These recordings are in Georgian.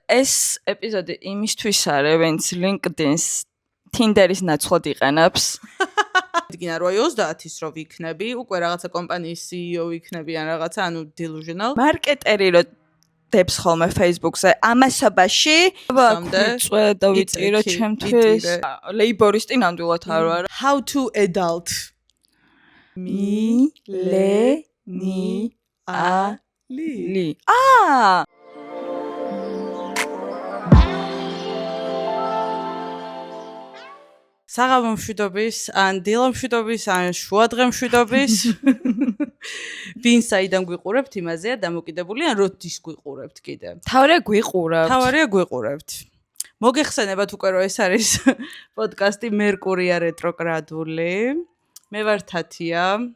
ეს ეპიზოდი იმისთვის არის, ვინც LinkedIn-ს Tinder-ის ნაცვლად იყენებს. დგინა რომ 30-ის რო ვიქნები, უკვე რაღაცა კომპანიის CEO ვიქნები ან რაღაცა, ანუ delusional. მარკეტერი რო დებს ხოლმე Facebook-ზე, ამასობაში წვედა ვიწირო ჩემთვის. ლეიბორისტი ნამდვილად არ ვარ. How to adult. მილენიალი. საღამო მშვიდობის, ან დილო მშვიდობის, ან შუადღე მშვიდობის. ვინ საიდან გვიყურებთ, იმაზეა დამოკიდებული, ან როდის გვიყურებთ კიდე. თავარია გვიყურებთ. მოგეხსენებათ უკვე რომ ეს არის პოდკასტი მერკურია რეტროგრადული. მე ვარ თათია.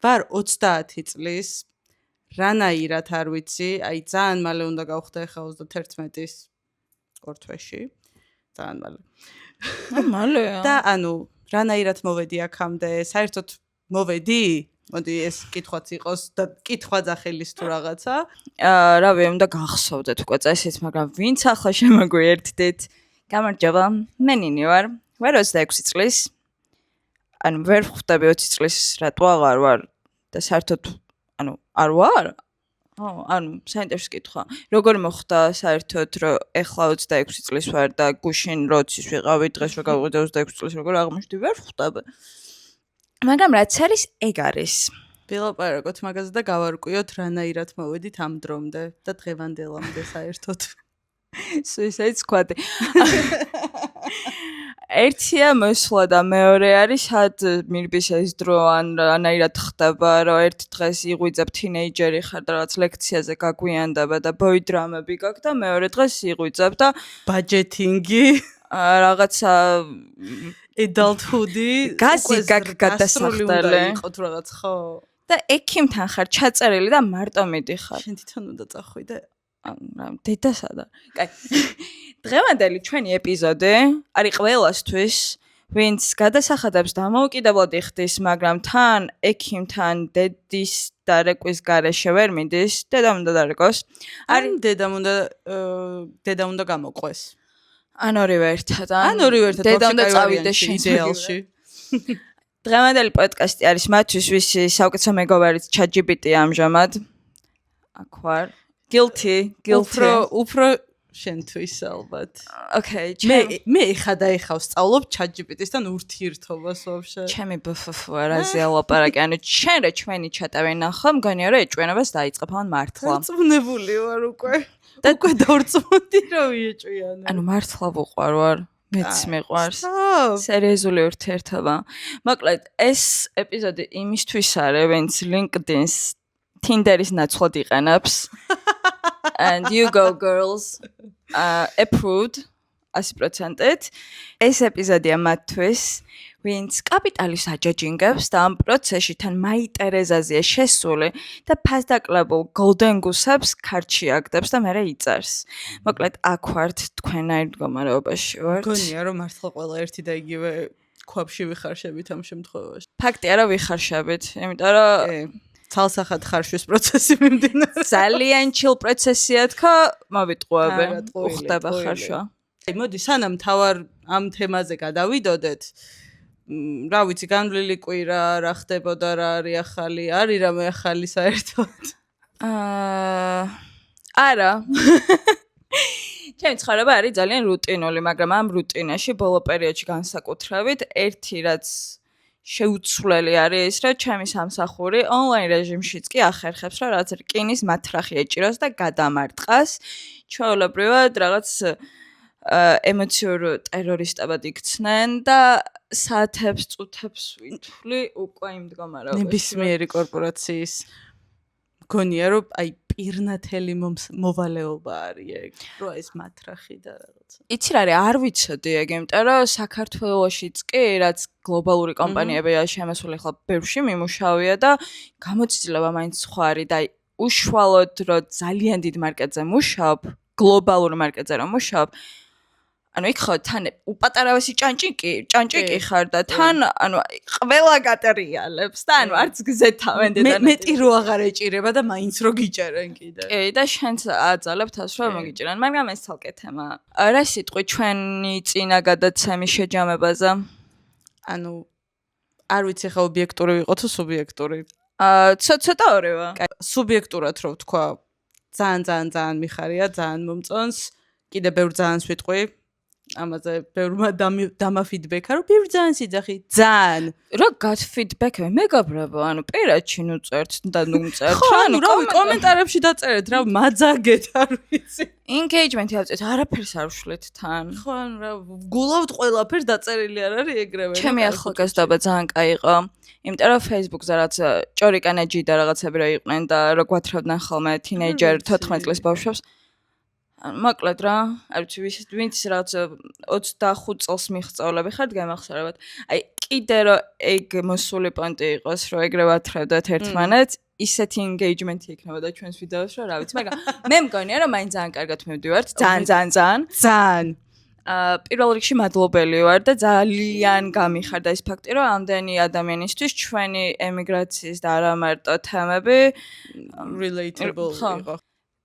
ვარ 30 წლის. რანაირად არ ვიცი, აი ძალიან მალე უნდა გავხდა ახლა 31-ის ორ თვეში. ძალიან მალე. მალეა. და ანუ რანაირად მოვედი აქამდე, საერთოდ მოვედი? მოდი ეს კითხვაც იყოს და კითხვა ძახილის თუ რაღაცა. რავი, უნდა გახსოვდეთ უკვე წესით, მაგრამ ვინც ახლა შემოგვიერთდით? გამარჯობა, მე ნინი ვარ. ვარ 26 წლის. ანუ ვერ ხვდები 20 წლის რატო აღარ ვარ და საერთოდ ანუ არ ვარ? ანუ საინტერესო კითხვა. როგორ მოხდა საერთოდ რომ ეხლა 26 წლის ვარ და გუშინ როცის ვიყავი, დღეს რო გავიყიდე 26 წლის როგორ აღმოჩნდი, ვერ ხვდები. მაგრამ რაც არის, ეგ არის. ვილაპარაკოთ მაგაზე და გავარკვიოთ რანაირად მოვედით ამ დრომდე და დღევანდელამდე საერთოდ. Suicide Squad. ერთია მოსვლა და მეორე არის სად მირბის ეს დრო ან რანაირად ხდება რომ ერთ დღეს იღვიძებ თინეიჯერი ხარ და რაღაც ლექციაზე გაგვიანდება და ბოიდრამები გაქვს და მეორე დღეს იღვიძებ და ბაჯეტინგი რაღაცა adulthood-ი გასი გადასახდელი იყო თუ რაღაც ხო და ექიმთან ხარ ჩაწერილი და მარტო მიდიხარ შენ თვითონ უნდა წახვიდე დედასადა. კაი. დღევანდელი ჩვენი ეპიზოდი არის ყველასთვის, ვინც გადასახადებს დამოუკიდებლად იხდის, მაგრამ თან ექიმთან დედის დარეკვის გარეშე ვერ მიდის, დედამ უნდა დარეკოს. არის დედამ უნდა გამოყვეს. ან ორივე ერთად. დედამ უნდა წავიდეს შენ იდეალში. დღევანდელი პოდკასტი არის მათთვის, ვისი საუკეთესო მეგობარიც ChatGPT ამჟამად. აქ ვარ. Guilty. უფრო შენთვის ალბათ. Okay, მე ეხა დაიხავ სწავლობ ChatGPT-სთან ურთიერთობას ვაფშე. ჩემი BFF არაზე ალაპარაკი, ანუ შენ რა ჩვენი ჩატავენ ნახო, მგონია რომ ეჭვენებას დაიწყებ ან მართლა. დარწმუნებული ვარ უკვე. და უკვე დარწმუნდი რომ ვიეჭვიანო. ანუ მართლა ვუყვარ ვარ. მეც მიყვარს. სერიოზული ურთიერთობა. მოკლედ, ეს ეპიზოდი იმისთვის არის, ვინც LinkedIn-ს Tinder-ის ნაცვლად იყენებს. And you go girls. Approved 100%. ეს ეპიზოდია მათთვის, ვინც კაპიტალის აჯაჯინგებს და ამ პროცესში თან მაი ტერეზაზეა შესული და ფასდაკლებულ Golden Goose-ებს ქარჩი აგდებს და მერე იწერს. მოკლედ, აქ ვართ თქვენაირ მდგომარეობაში ვართ. გონია რომ მართლა ყველა ერთი და იგივე ქვაბში ვიხარშებით ამ შემთხვევაში. ფაქტია რომ ვიხარშებით, იმიტომ რომ ცალსახად ხარშვის პროცესი მიმდინარეობს. ძალიან chill პროცესია თქო, მოვიტყუები. უხდება ხარშვა. მოდი, სანამ თავარ ამ თემაზე გადავიდოდეთ, რა ვიცი, განვლილი კვირა, რა ხდებოდა, რა არის ახალი, არის რამე ახალი საერთოდ? არა. ჩემი ცხოვრება არის ძალიან რუტინული, მაგრამ ამ რუტინაში ბოლო პერიოდში განსაკუთრებით ერთი რაც შეუცვლელი არის ის, რომ ჩემი სამსახური ონლაინ რეჟიმშიც კი ახერხებს, რომ რაც რკინის მათრახი ეჭიროს და გადამარტყას. ჩვეულებრივად რაღაც ემოციურ ტერორისტებად იქცნენ და საათებს, წუთებს ვითვლი უკვე იმ მდგომარეობაში. ნებისმიერი კორპორაციის მგონია, რომ აი პირნათელი მოვალეობა არის ეგ, რომ ეს მათრახი და რაღაცა. იცი რა არის, არ ვიცოდი ეგ, იმიტომ რომ საქართველოშიც კი, რაც გლობალური კომპანიებია შემოსული ახლა ბევრში მიმუშავია და გამოცდილება მაინც სხვა არის და უშუალოდ რომ ძალიან დიდ მარკეტზე მუშაობ, გლობალურ მარკეტზე რომ მუშაობ, ანუ იქ ხო თან უპატარავესი ჭანჭიკი ხარ და თან ანუ ყველა გატრიალებს და ანუ არც გზეთ თავენ დედანე მეტი რო აღარ ეჭირება და მაინც რო გიჭერენ კიდე კი და შენც აძალებ თავს რომ მოგიჭირან მაგრამ ეს თალკე თემა რა სიტყვი ჩვენი წინა გადაცემის შეჯამებაზე ანუ არ ვიცი ხა ობიექტური ვიყო თუ სუბიექტური ცოტა ორევა სუბიექტურად რო ვთქვა ძალიან მიხარია ძალიან მომწონს კიდე ბევრ ძალიანს ვიტყვი ამაზე ბევრმა დამაფიდბექა რომ ბევრ ძალიან სიძახი ძალიან რა გაფიდბექები მეგობრებო ანუ პირადში ნუ წერთ და ნუ წერთ რა ანუ რა კომენტარებში დაწერეთ რა მაძაგეთ არ ვიცი engagement-ი ავწეთ არაფერს არ ვშლეთ თან ხო ანუ რა გულავთ ყველაფერს დაწერილი არ არის ეგრევე ჩემი ახალგაზრდობა ძალიან კაი იყო იმიტომ რომ Facebook-ზე რაც ჭორიკანეჯი და რაღაცები რა იყვნენ და რა გვათრავდნენ ხოლმე თინეიჯერ 14 წლის ბავშვებს მოკლედ რა არ ვიცი ვინც რაც 25 წელს მიღწევლები ხართ გამახსენებათ აი კიდე რომ ეგ მოსული პონტი იყოს რომ ეგრე ვათრევდეთ ერთმანეთს ისეთი engagement-ი იქნებოდა ჩვენს ვიდეოს რომ რა ვიცი მაგრამ მე მგონია რომ მაინც ძალიან კარგად მივდივართ ძალიან პირველ რიგში მადლობელი ვარ და ძალიან გამიხარდა ის ფაქტი რომ ამდენი ადამიანისთვის ჩვენი ემიგრაციის და არა მარტო თემები relatable იყო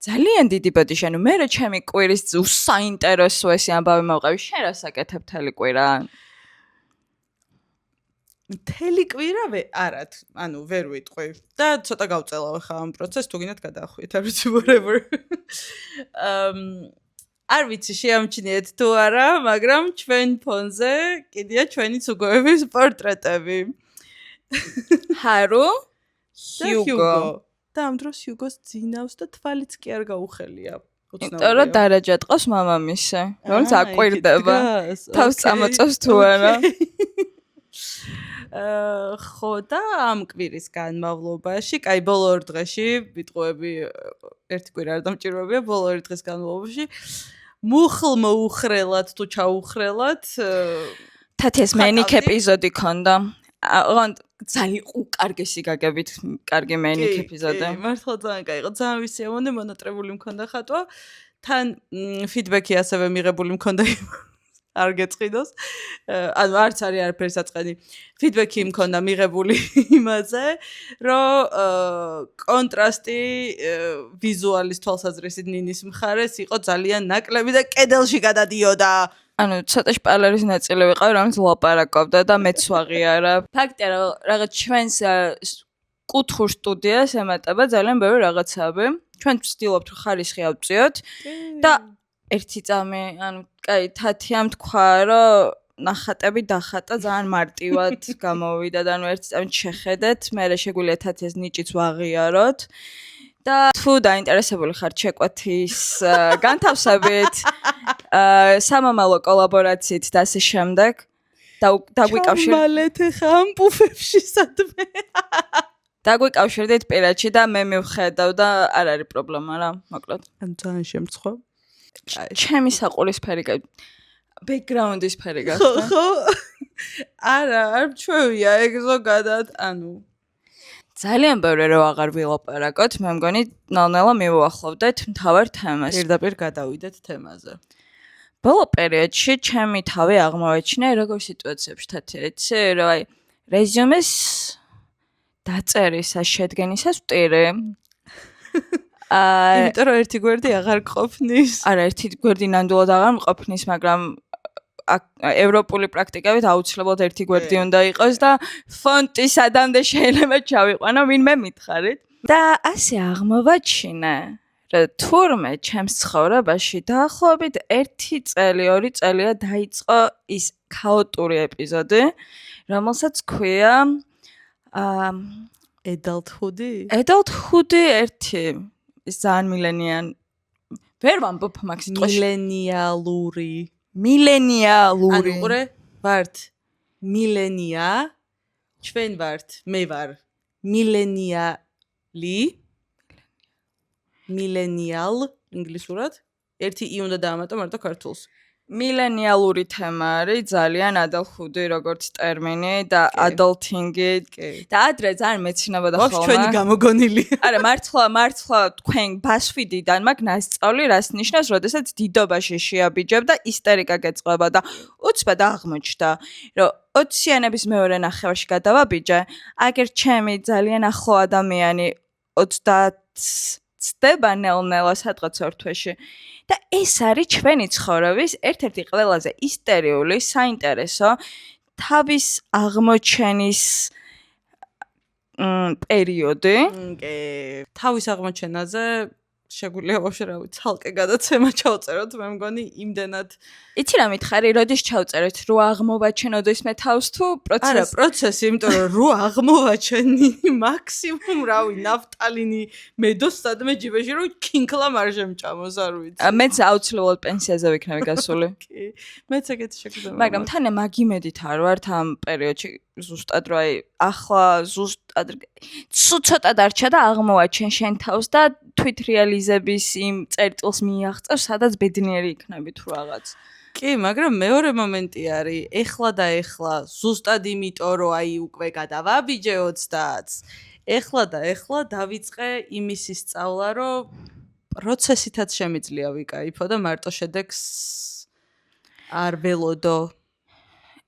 ძალიან დიდი ბოდიში ანუ მე რა ჩემი კვირის უსაინტერესოესი ამბავი მოვყავი შენ რა საკეთებ თელი კვირა მთელი კვირა არათ ანუ ვერ ვიტყვი და ცოტა გავწელავ ხა ამ პროცესს თუ გინდათ გადაახვიეთ არ ვიცი whatever არ ვიცი შეამჩნიეთ თუ არა მაგრამ ჩვენ ფონზე კიდია ჩვენი ცუგოების პორტრეტები ჰარო ჰიუგო და ამ დროს ჰიუგოს ძინავს და თვალიც კი არ გაუხელია იმიტომ რომ დარაჯა ტყავს მამამისი რომელიც აკვირდება თავს წამოწევს თუ არა ხო და ამ კვირის განმავლობაში, კაი ბოლო ორ დღეში ვიტყუები ერთი კვირა არ დამჭირვებია, ბოლო ორი დღის განმავლობაში მოუხრელად თუ ჩაუხრელად თათეს მენიკ ეპიზოდი ქონდა. ოღონდ ძალიან უკარგესი გაგებით, კარგი მენიკ ეპიზოდი. მართლა ძალიან კაი იყო, ძალიან ვისიამოვნე მონატრებული მქონდა ხატვა. თან ფიდბექი ასევე მიღებული მქონდა არ გეწყინოს. ანუ არც არის არაფერი საწყენი. ფიდბექი მქონდა მიღებული იმაზე, რომ კონტრასტი ვიზუალის თვალსაზრისით ნინის მხარეს იყო ძალიან ნაკლები და კედელში გადადიოდა. ანუ ცოტა შპალერის ნაწილი ვიყავ, რომელიც ლაპარაკობდა და მეც ვაღიარა. ფაქტია, რომ რაღაც ჩვენს კუთხურ სტუდიას ემატება ძალიან ბევრი რაღაცები. ჩვენ ვცდილობთ რომ ხარისხი ავწიოთ და ერთი წამი, ანუ კაი, თათიამ თქვა, რომ ნახატები დახატა ძალიან მარტივად გამოვიდა და ანუ ერთი წამი შეხედეთ, მერე შეგვიძლია თათიას ნიჭიც ვაღიაროთ. და თუ დაინტერესებული ხართ შეკვეთის განთავსებით, სამომავლო კოლაბორაციით და ასე შემდეგ, დაგვიკავშირდით. ჩამალეთ ხა ამ პუფებში სადმე. დაგვიკავშირდით პირადში და მე მივხედავ და არ არის პრობლემა რა, მოკლედ. ან ძალიან შემცხვა. ჩემი საყურისფერი ბექგრაუნდის ფერი გახდა. ხო. არა, არ ჩვევია ეგ ზოგადად, ანუ ძალიან ბევრი რო აღარ ვილაპარაკოთ, მე მგონი ნელ-ნელა მივუახლოვდეთ მთავარ თემას. პირდაპირ გადავიდეთ თემაზე. ბოლო პერიოდში ჩემი თავი აღმოვაჩინა როგორ სიტუაციებში თათი, რომ აი რეზიუმეს დაწერისას, შედგენისას ვტირი. იმიტომ რომ ერთი გვერდი აღარ ყოფნის. არა, ერთი გვერდი ნამდვილად აღარ მყოფნის, მაგრამ ევროპული პრაქტიკებით აუცილებლად ერთი გვერდი უნდა იყოს და ფონტი სადამდე შეიძლება ჩავიყვანო, ვინმე მითხარით. და ასე აღმოვაჩინე, რომ თურმე ჩემს ცხოვრებაში დაახლოებით 1 წელი, 2 წელია დაიწყო ის ქაოტური ეპიზოდი, რომელსაც ქვია adulthood-ი? Adulthood-ი ერთი ის ძალიან მილენიან ვერ ვამბობ მაგ სიტყვაში მილენიალური ანუ ყურე ვართ მილენია ჩვენ ვართ მე ვარ მილენიალ ინგლისურად ერთი ი უნდა დაამატო მარტო ქართულს მილენიალური თემა არის ძალიან adulthood როგორც ტერმინი და adulting-ი და ადრე ძალიან მეცნიერებოდა ხოლმე. ჩვენი გამოგონილი. არა, მართლა თქვენ BuzzFeed-დან მაგ ნასწავლი რას ნიშნავს, როდესაც დიდობაში შეაბიჯებ და ისტერიკა გეწყობა და უცბად აღმოჩნდა, რომ 20-იანების მეორე ნახევარში გადავაბიჯე, აგერ ჩემი ძალიან ახლო ადამიანი 30 ცდება ნელ-ნელა სადღაც ორ თვეში. და ეს არის ჩვენი ცხოვრების ერთ-ერთი ყველაზე ისტერიული, საინტერესო თავის აღმოჩენის პერიოდი. თავის აღმოჩენაზე შეგვიძლია ვაფშე რავი, ცალკე გადაცემა ჩავწეროთ, მე მგონი იმდენად. იცი რა მითხარი, როდის ჩავწერეთ, რო აღმოვაჩენოდოს მე თავს თუ პროცესი? არა, პროცესი, იმიტომ რომ რო აღმოვაჩენი მაქსიმუმ რავი, ნაფტალინი მედოს სადმე ჯიბეში რომ კინკლა არ შემჭამოს, არ ვიცი. მეც აუცილებლად პენსიაზე ვიქნები გასული. კი. მეც ეგეთი შეგვიძლია. მაგრამ თან მაგ იმედით არ ვართ ამ პერიოდში ზუსტად რომ აი ახლა ზუსტად ცოტა დარჩა და აღმოვაჩენ შენ თავს და თვით რეალიზების იმ წერტილს მიაღწევ, სადაც ბედნიერი იქნები თუ რაღაც. კი, მაგრამ მეორე მომენტი არის, ეხლა და ეხლა, ზუსტად იმიტომ, რომ აი უკვე გადავაბიჯე 30-ს. ეხლა და ეხლა დავიწყე იმისი სწავლა, რომ პროცესითაც შემიძლია ვიკაიფო და მარტო შედეგს არ ველოდო.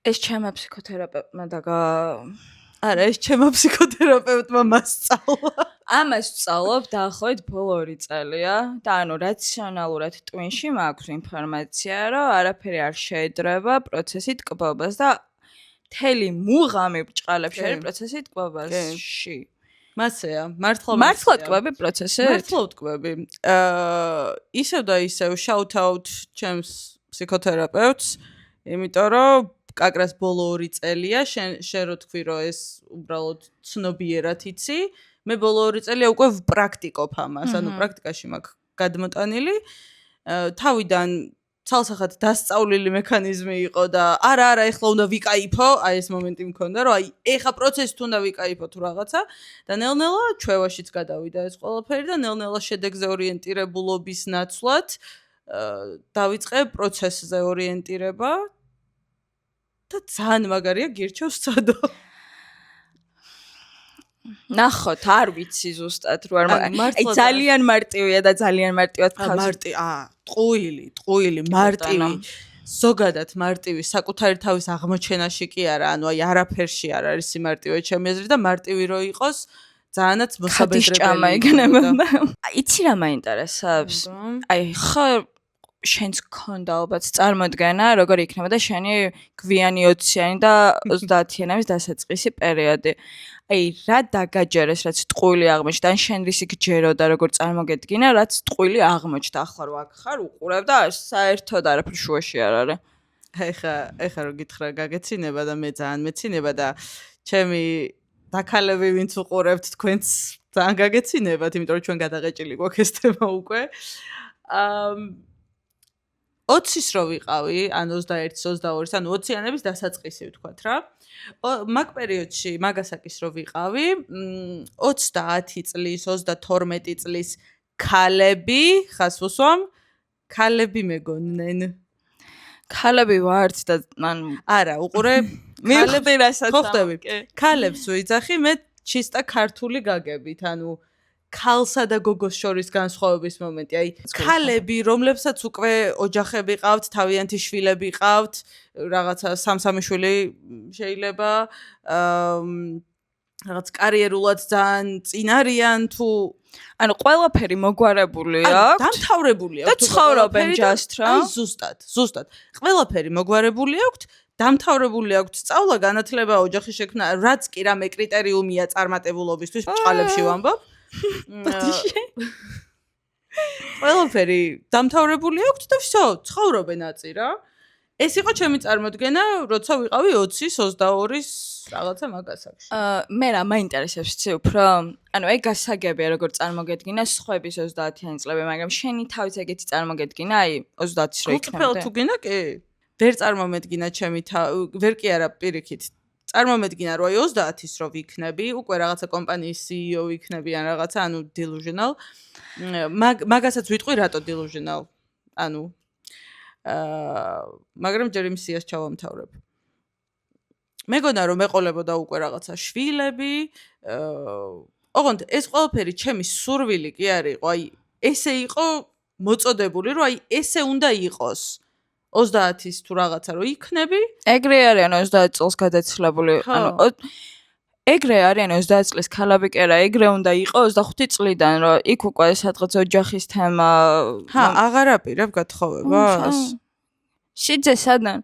ეს ჩემმა ფსიქოთერაპევტმა არა, ეს ჩემმა ფსიქოთერაპევტმა მასწავლა. ამას ვსწავლობ დაახლოებით ბოლო 2 წელია და ანუ რაციონალურად ტვინში მაქვს ინფორმაცია, რომ არაფერი არ შეედრება პროცესით კვებას და მთელი მუღამი ბრჭყალებს არის პროცესით კვებაში. მასეა, მართლა კვები პროცესით? მართლა ვტკვები. ისევ და ისევ shout out ჩემს ფსიქოთერაპევტს, იმიტომ რომ კაკრას ბოლო 2 წელია, შენ რო თქვი რომ ეს უბრალოდ ცნობიერად იცი, მე ბოლო 2 წელია უკვე ვპრაქტიკობ ამას, ანუ პრაქტიკაში მაქვს გადმოტანილი. თავიდან ცალსახად დასწავლილი მექანიზმი იყო და არა, ეხლა უნდა ვიკაიფო, აი ეს მომენტი მქონდა, რომ აი ეხა პროცესით უნდა ვიკაიფო თუ რაღაცა და ნელ-ნელა ჩვევაშიც გადავიდა ეს ყველაფერი და ნელ-ნელა შედეგზე ორიენტირებულობის ნაცვლად დავიწყე პროცესზე ორიენტირება. და ძალიან მაგარია გირჩევს წადო. ნახოთ, არ ვიცი ზუსტად რო არ აი ძალიან მარტივია და ძალიან მარტივად თავს. ტყუილი, მარტივი. ზოგადად მარტივი, საკუთარი თავის აღმოჩენაში კი არა, ანუ აი არაფერში არ არის სიმარტივე ჩემი აზრით და მარტივი რო იყოს, ძალიანაც მოსაბედრებელი იქნება. იცი რა მაინტერესებს? აი ხო შენს გქონდა ალბათ წარმოდგენა, როგორ იქნებოდა შენი გვიანი 20-იანი და 30-იანების დასაწყისი პერიოდი. აი რა დაგაჯერეს, რაც ტყუილი აღმოჩნდა, ან შენ რისი გჯეროდა, როგორ წარმოგედგინა, რაც ტყუილი აღმოჩნდა. ახლა რო აქ ხარ, უყურებ და საერთოდ არაფერი შუაში არ არის. ეხა რო გითხრა გაგეცინება და მე ძალიან მეცინება და ჩემი დაქალები ვინც უყურებთ თქვენც ძალიან გაგეცინებათ, იმიტომ რომ ჩვენ გადაღეჭილი გვაქვს ეს თემა უკვე. 20-ის რო ვიყავი, ან 21-ის, 22-ის, ანუ 20-იანების დასაწყისი ვთქვათ რა. მაგ პერიოდში, მაგასაკის რო ვიყავი, 30 წლის, 32 წლის ქალები, ხას ვუსვამ, ქალები მეგონენ. ქალები ვართ და ანუ არა, უყურე, მივხვდი რასაც ხვდები. ქალებს ვიძახი, მე ჩისტა ქართული გაგებით, ანუ ქალსა და გოგოს შორის განსხვავების მომენტი. აი, ქალები, რომლებსაც უკვე ოჯახები ყავთ, თავიანთი შვილები ყავთ, რაღაცა 3 შვილი შეიძლება, რაღაც კარიერულად ძალიან წინ არიან თუ ანუ ყველაფერი მოგვარებული აქვს. დამთავრებული აქვს. და ცხოვრობენ just რა. აი, ზუსტად. ყველაფერი მოგვარებული აქვს. დამთავრებული აქვს სწავლა, განათლება, ოჯახის შექმნა, რაც კი რამე კრიტერიუმია წარმატებულობისთვის ბჭყალებში ვამბობ. ყველაფერი დამთავრებული აქვს და всё, ცხოვრობენ აწი რა. ეს იყო ჩემი წარმოდგენა, როცა ვიყავი 20-ის, 22-ის რაღაცა მაგასაკში. მე რა მაინტერესებს ცი უფრო, ანუ ეგ გასაგებია როგორ წარმოგედგინა სხვების 30-იანი წლები, მაგრამ შენი თავის ეგეთი წარმოგედგინა, აი 30-ის რო იქნებოდა. გულწრფელად თუ გინდა, კი. ვერ წარმომედგინა ჩემი ვერ კი არა პირიქით. წარმომედგინა რომ აი 30-ის რო ვიქნები, უკვე რაღაცა კომპანიის CEO ვიქნები ან რაღაცა, ანუ delusional. მაგასაც ვიტყვი რატო delusional? ანუ მაგრამ ჯერ იმ სიას ჩავამთავრებ. მეგონა რომ ეყოლებოდა უკვე რაღაცა შვილები, ოღონდ ეს ყველაფერი ჩემი სურვილი კი არ იყო, აი ესე იყო მოწოდებული, რომ აი ესე უნდა იყოს. 30-ის თუ რაღაცა რომ იქნები, ეგრე არიან 30 წელს გადაცილებული, ანუ ეგრე არიან 30 წლის ქალაბიკერა, ეგრე უნდა იყოს 25 წლიდან, რომ იქ უკვე სადღაც ოჯახის თემა. აღარ აპირებ გათხოვებას. შიძე სადან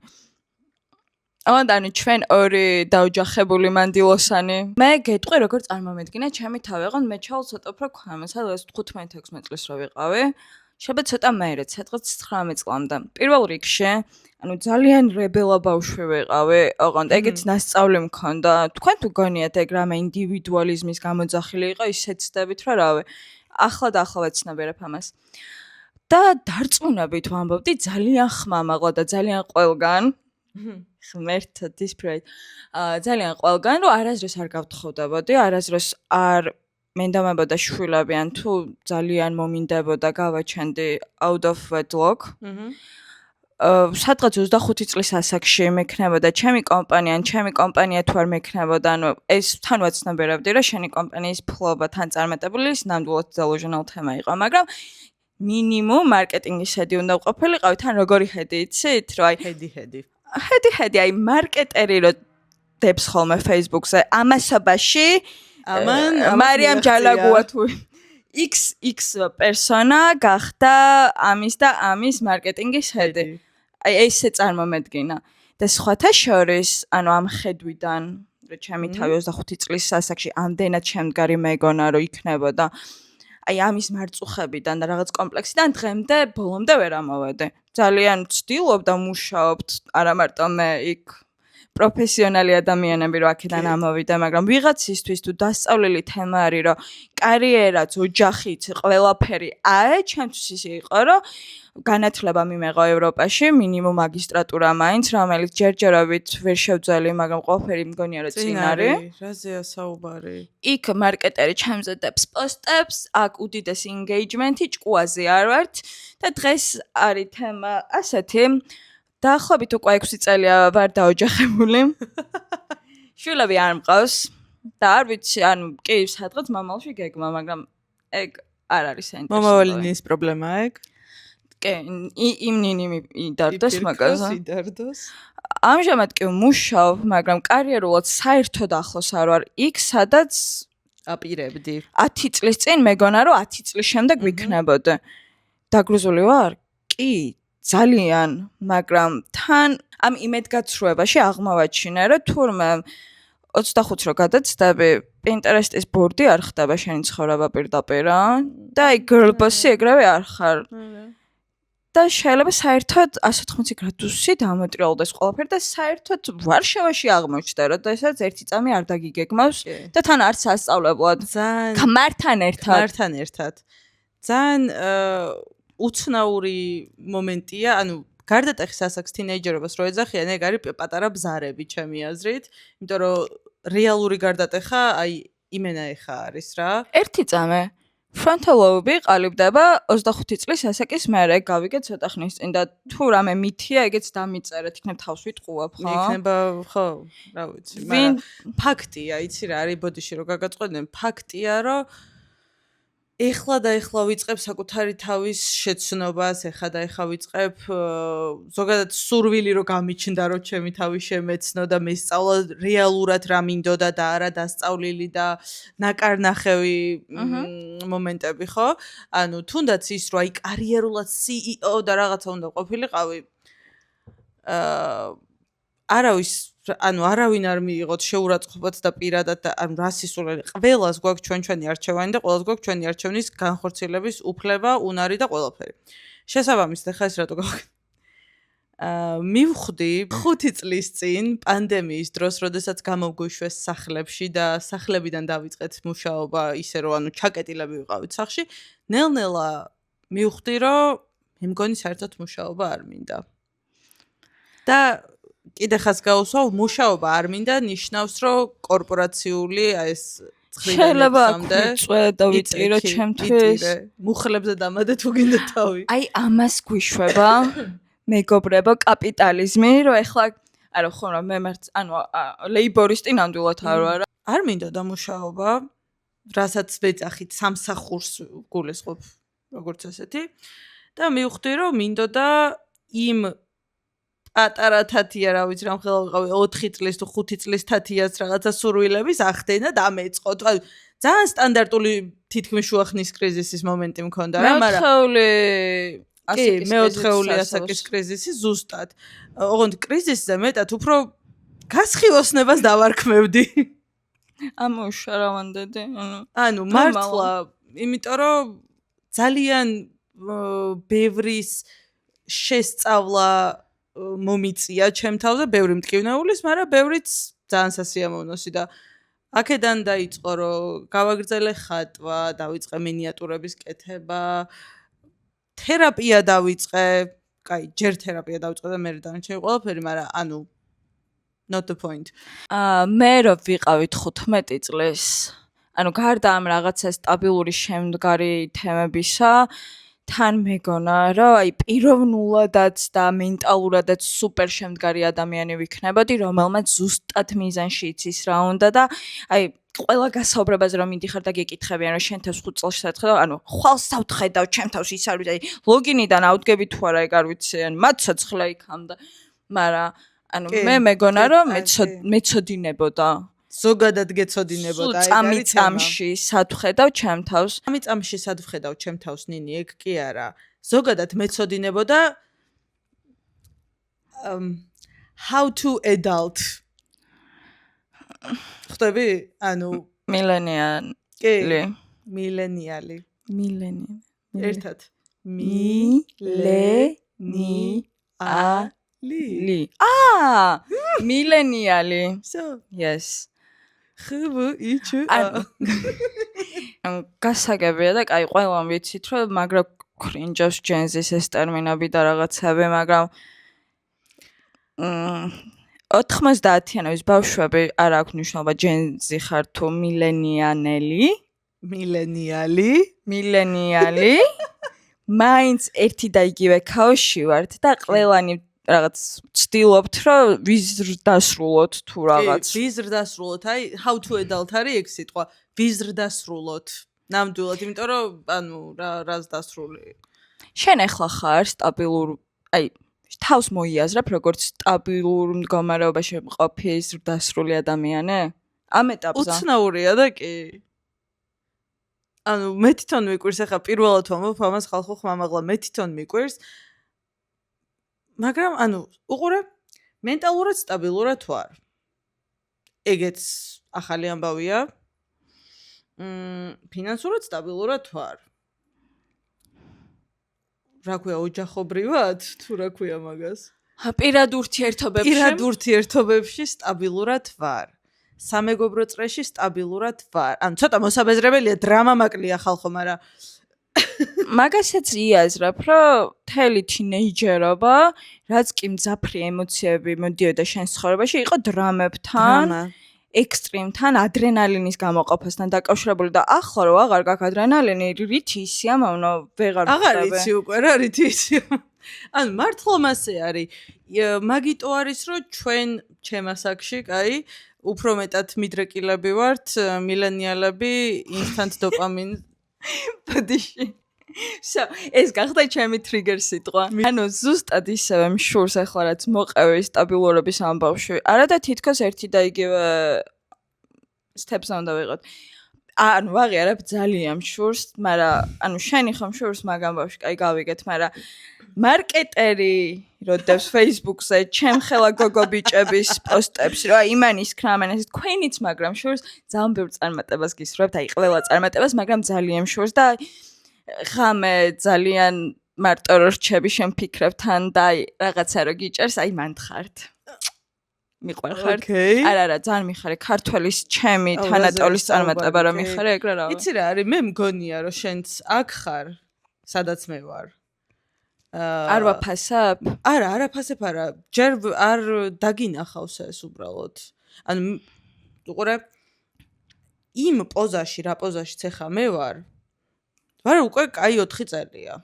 ანუ ჩვენ ორი დაოჯახებული მანდილოსანი. მე გეტყვი როგორ წარმომედგინა ჩემი თავი, ოღონდ მე ჩავცოტო უფრო ქვემო, სადღაც 15-16 წლის რო ვიყავი. შეიძლება ცოტა მეერე, სადღაც 19 წლამდე. პირველ რიგში, ანუ ძალიან რებელა ბავშვი ვიყავი, ოღონდ ეგეც ნასწავლი მქონდა. თქვენ თუ გონიათ ეგ რამე ინდივიდუალიზმის გამოძახილი იყო, ისე ცდებით რა რავი. ახლა ვეცნობიერებ ამას. და დარწმუნებით ვამბობდი, ძალიან ხმამაღლა და ძალიან ყველგან. ღმერთო disprate. ძალიან ყველგან რომ არასდროს არ გავთხოვდებოდი, არასდროს არ მენდამებოდა შვილები ან თუ ძალიან მომინდებოდა გავაჩენდი out of wedlock. სადღაც 25 წლის ასაკში მექნებოდა ჩემი კომპანია, ან ჩემი კომპანია თუ არ მექნებოდა, ანუ ეს თან ვაცნობიერებდი, რომ შენი კომპანიის ფლობა თან წარმატებული ის ნამდვილად delusional თემა იყო, მაგრამ მინიმუმ მარკეტინგის შედი უნდა ყოფილიყავი, თან როგორი ხედი იცით, რომ აი ჰედი, აი მარკეტერი რო დებს ხოლმე Facebook-ზე, ამასობაში მარიამ ჯალაგუა თუ X პერსონა გახდა ამის და ამის მარკეტინგის ჰედი. აი ესე წარმომედგინა. და სხვათა შორის, ანუ ამ ხედვიდან, რომ ჩემი თავი 25 წლის ასაკში ამდენად შემდგარი მეგონა რომ იქნებოდა. აი ამის მარწუხებიდან და რაღაც კომპლექსიდან დღემდე ბოლომდე ვერ ამოვედი. ძალიან ვცდილობ და მუშაობთ, არა მარტო მე იქ პროფესიონალი ადამიანები რომ აქედან ამოვიდა, მაგრამ ვიღაცისთვის თუ დასწავლილი თემა არის, რომ კარიერაც, ოჯახიც, ყველაფერი, ჩემთვის ის იყო, რომ განათლება მიმეღო ევროპაში, მინიმუმ მაგისტრატურა მაინც, რომელიც ჯერჯერობით ვერ შევძალი, მაგრამ ყველაფერი მგონია რომ წინ არის. რაზეა საუბარი? იქ მარკეტერი ჩემზე დებს პოსტებს, აქ უდიდესი engagement-ი ჭკუაზე არ ვართ და დღეს არის თემა ასეთი დაახლოებით უკვე 6 წელია ვარ დაოჯახებული. შვილები არ მყავს და არ ვიცი, ანუ კი სადღაც მამალში გეგმა, მაგრამ ეგ არ არის საინტერესო. მომავალი ნის პრობლემა ეგ? კი, იმ ნინი იდარდოს მაგაზე. იდარდოს. ამჟამად კი მუშაობ, მაგრამ კარიერულად საერთოდ ახლოს არ ვარ. იქ სადაც აპირებდი. 10 წლის წინ მეგონა რომ 10 წლის შემდეგ ვიქნებოდი. დაგრუზული ვარ? კი. ძალიან, მაგრამ თან ამ იმედგაცრუებაში აღმოვაჩინე, რომ თურმე 25 რო გადაცდები, Pinterest-ის ბორდი არ ხდება შენი ცხოვრება პირდაპირ და აი girl boss-ი ეგრევე არ ხარ. და შეიძლება საერთოდ 180 გრადუსი დამოტრიალდეს ყველაფერი და საერთოდ ვარშავაში აღმოჩნდა, რომ ესეც ერთი წამი არ დაგიგეგმავს და თან არც ასწავლებლად. ქმართან ერთად. ძალიან უცნაური მომენტია, ანუ გარდატეხის ასაკს თინეიჯერობას რო ეძახიან, ეგ არის პატარა ბზარები ჩემი აზრით, იმიტომ რომ რეალური გარდატეხა აი იმენა ეხა არის რა. ერთი წამი frontal lobe ყალიბდება 25 წლის ასაკის მერე, გავიგე ცოტა ხნის წინ და თუ რამე მითია, ეგეც დამიწერეთ, იქნებ თავს ვიტყუებ, ხო? იქნება, ხო, რა ვიცი, მაგრამ ფაქტია, იცი რა არის ბოდიში რო გაგაწყვეტენ, ფაქტია, რომ ეხლა ვიწყებ საკუთარი თავის შეცნობას, ეხლა ვიწყებ ზოგადად სურვილი რო გამიჩნდა, რომ ჩემი თავი შემეცნო და მესწავლა რეალურად რა მინდოდა და არა დასწავლილი და ნაკარნახევი მომენტები, ხო? ანუ თუნდაც ის რომ აი კარიერულად CEO და რაღაცა უნდა ყოფილიყავი, არავინ არ მიიღოთ შეურაცხყოფად და პირადად და ანუ რა სისულელი ყველას გვაქვს ჩვენი არჩევანი და ყველას გვაქვს ჩვენი არჩევნის განხორციელების უფლება, უნარი და ყველაფერი. შესაბამისად, ხა ეს რატო გავაკეთე? მივხვდი 5 წლის წინ პანდემიის დროს, როდესაც გამოვგვიშვეს სახლებში და სახლებიდან დავიწყეთ მუშაობა, ისე რომ ანუ ჩაკეტილები ვიყავით სახლში, ნელ-ნელა მივხვდი, რომ მე მგონი საერთოდ მუშაობა არ მინდა. და კიდე ხას გავუსვავ, მუშაობა არ მინდა, ნიშნავს, რომ კორპორაციული ეს შეიძლება წვე და ვიწირო ჩემთვის. მუხლებზე დამადე თუ გინდა თავი. აი ამას გვიშვება. მეგობრებო, კაპიტალიზმი, რომ ეხლა არა ხო რა მე მარც ანუ ლეიბორისტი ნამდვილად არ ვარ. არ მინდა დამუშავება, რასაც ვეძახით სამსახურს გულისხმობ როგორც ასეთი და მივხვდი რომ მინდოდა იმ პატარა თათია რა ვიცი რამ ხელა ვიყავი 4 წლის თუ 5 წლის თათიას რაღაცა სურვილების ახდენა და მეწყოთ. ანუ ძალიან სტანდარტული თითქმის შუახნის კრიზისის მომენტი მქონდა რა, მაგრამ მეოთხეული ასაკის კრიზისი ზუსტად. ოღონდ კრიზისზე მეტად უფრო გასხივოსნებას დავარქმევდი. ამოუშვა რავანდედი. ანუ მართლა, იმიტომ რომ ძალიან ბევრის შესწავლა მომიწია ჩემ თავზე, ბევრი მტკივნეულის, მაგრამ ბევრიც ძალიან სასიამოვნოსი და აქედან დაიწყო რომ გავაგრძელე ხატვა, დავიწყე მინიატურების კეთება, თერაპია დავიწყე, კაი, ჯერ თერაპია დავიწყე და მე დანარჩენი ყველაფერი, მაგრამ ანუ not the point. მე რო ვიყავით 15 წლის, ანუ გარდა ამ რაღაცა სტაბილური შემდგარი თემებისა, თან მეგონა რომ აი პიროვნულადაც და მენტალურადაც სუპერ შემდგარი ადამიანი ვიქნებოდი, რომელმაც ზუსტად მიზანში იცის რა უნდა და აი ყველა გასაუბრებაზე რომ მიდიხარ და გეკითხებიან რომ შენ თავს 5 წელს შეხედავ, ანუ ხვალს ავთხედავ ჩემ თავს ის არ ვიცი, აი ლოგინიდან ავდგები თუ არა ეგ არ ვიცი, ან მაცოცხლა იქამდე. მაგრამ ანუ მე მეგონა რომ მეწოდინებოდა. ზოგადად გეწოდინებოდა აი წამი წამში სადვხედავ ჩემ თავს. წამი წამში სადვხედავ ჩემ თავს ნინი, ეგ კი არა. ზოგადად მეწოდინებოდა how to adult. ხტები? ანუ მილენიალი. მილენიალი. ერთად. მილენიალი. მილენიალი. So, yes. ხბ-ი-ჩ-ა. გასაგებია და კაი, ყველამ ვიცით რომ მაგრამ კრინჯავს ჯენზის ეს ტერმინები და რაღაცები, მაგრამ 90-იანების ბავშვები არ აქვს მნიშვნელობა ჯენზი ხარ თუ მილენიალი. მაინც ერთი და იგივე ქაოსში ვართ და ყველანი რაღაც ცდილობთ რომ ვიზრდასრულოთ თუ რაღაც. ვიზრდასრულოთ, აი how to adult არის ეგ სიტყვა. ვიზრდასრულოთ. ნამდვილად, იმიტომ რომ ანუ რას დასრული. შენ ახლა ხარ სტაბილურ, აი თავს მოიაზრებ როგორც სტაბილურ მდგომარეობაში მყოფი ზრდასრული ადამიანი? ამ ეტაპზე. უცნაურია და კი. ანუ მე თვითონ მიკვირს ახლა პირველად ვამბობ ამას ხალხო ხმამაღლა მე თვითონ მიკვირს. მაგრამ ანუ უყურე მენტალურად სტაბილურად ვარ. ეგეც ახალი ამბავია. ფინანსურად სტაბილურად ვარ. რა ქვია ოჯახობრივად თუ რა ქვია მაგას? პირად ურთიერთობებში სტაბილურად ვარ. სამეგობრო წრეში სტაბილურად ვარ. ანუ ცოტა მოსაბეზრებელია დრამა მაკლია ხალხო, მაგრამ მაგასაც იაზრებ, რომ თელი თინეიჯერობა, რაც კი მძაფრი ემოციები მოდიოდა შენ ცხოვრებაში, იყო დრამებთან, ექსტრიმთან, ადრენალინის გამოყოფასთან დაკავშირებული და ახლა რო აღარ გაქვს ადრენალინი, რითი ისიამოვნო ვეღარ ვხდები. აღარ იცი უკვე რა რითი ისიამოვნო. ანუ მართლა მასე არის. მაგიტო არის, რომ ჩვენ ჩემ ასაკში, კაი, უფრო მეტად მიდრეკილები ვართ, მილენიალები ინსტანტ დოპამინ ბოდიში. ეს გახდა ჩემი ტრიგერ სიტყვა. ანუ ზუსტად ისევე მშურს ახლა რაც მოყევი სტაბილურობის ამბავში. არა და თითქოს ერთი და იგივე სტეპსა უნდა ვიყოთ. ანუ ვაღიარებ ძალიან მშურს, მაგრამ ანუ შენი ხომ მშურს მაგ ამბავში, კაი გავიგეთ, მაგრამ მარკეტერი როდებს Facebook-ზე ჩემ ხელა გოგო ბიჭების პოსტებს, რა იმანის ქრამენ ეს თქვენიც მაგრამ მშურს ძალიან ბევრ წარმატებას გისურვებთ, აი ყველა წარმატებას, მაგრამ ძალიან მშურს და ღამე ძალიან მარტო რო რჩები შენ ფიქრებთან და აი რაღაცა რო გიჭერს, აი მანდ ხართ. მიყვარხარ? არა, ძალიან მიხარე. ქართველის ჩემი თანატოლის წარმატება რა მიხარე, ეგრე რა. იცი რა არის, მე მგონია რომ შენც აქ ხარ, სადაც მე ვარ. არ ვაფასებ? არა, არაფასებ არა. ჯერ არ დაგინახავს ეს უბრალოდ. ანუ უყურე იმ პოზაში, რა პოზაშიც ახლა მე ვარ. ვარ უკვე კაი 4 წელია.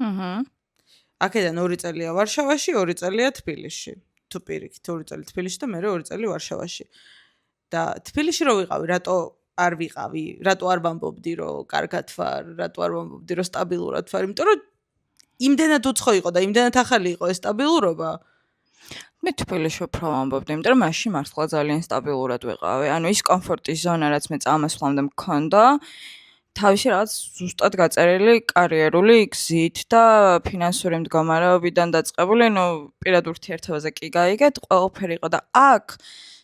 აქედან 2 წელია ვარშავაში, 2 წელია თბილისში. თუ პირიქით 2 წელი თბილისში და მე 2 წელი ვარშავაში. და თბილისში რო ვიყავი, რატო არ ვიყავი, რატო არ ვამბობდი, რომ კარგად ვარ, რატო არ ვამბობდი, რომ სტაბილურად ვარ, იმიტომ რომ იმდენად უცხო იყო და იმდენად ახალი იყო ეს სტაბილურობა. მე თბილისში უფრო ვამბობდი, იმიტომ რომ მაშინ მართლა ძალიან სტაბილურად ვიყავი. ანუ ის კომფორტის ზონა, რაც მე წამოსვლამდე მქონდა, თავისი რაღაც ზუსტად გაწერილი კარიერული გზით და ფინანსური მდგომარეობიდან დაწყებული, პირად ურთიერთობაზე კი გაიგეთ, ყველაფერი იყო და აქ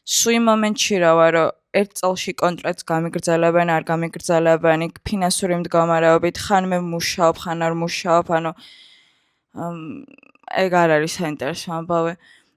სულ მომენტში რა ვარ, რომ ერთ წელში კონტრაქტს გამიგრძელებენ, არ გამიგრძელებენ, იქ ფინანსური მდგომარეობით ხან მე მუშაობ, ხან არ მუშაობ, ანუ ეგ არ არის საინტერესო ამბავი.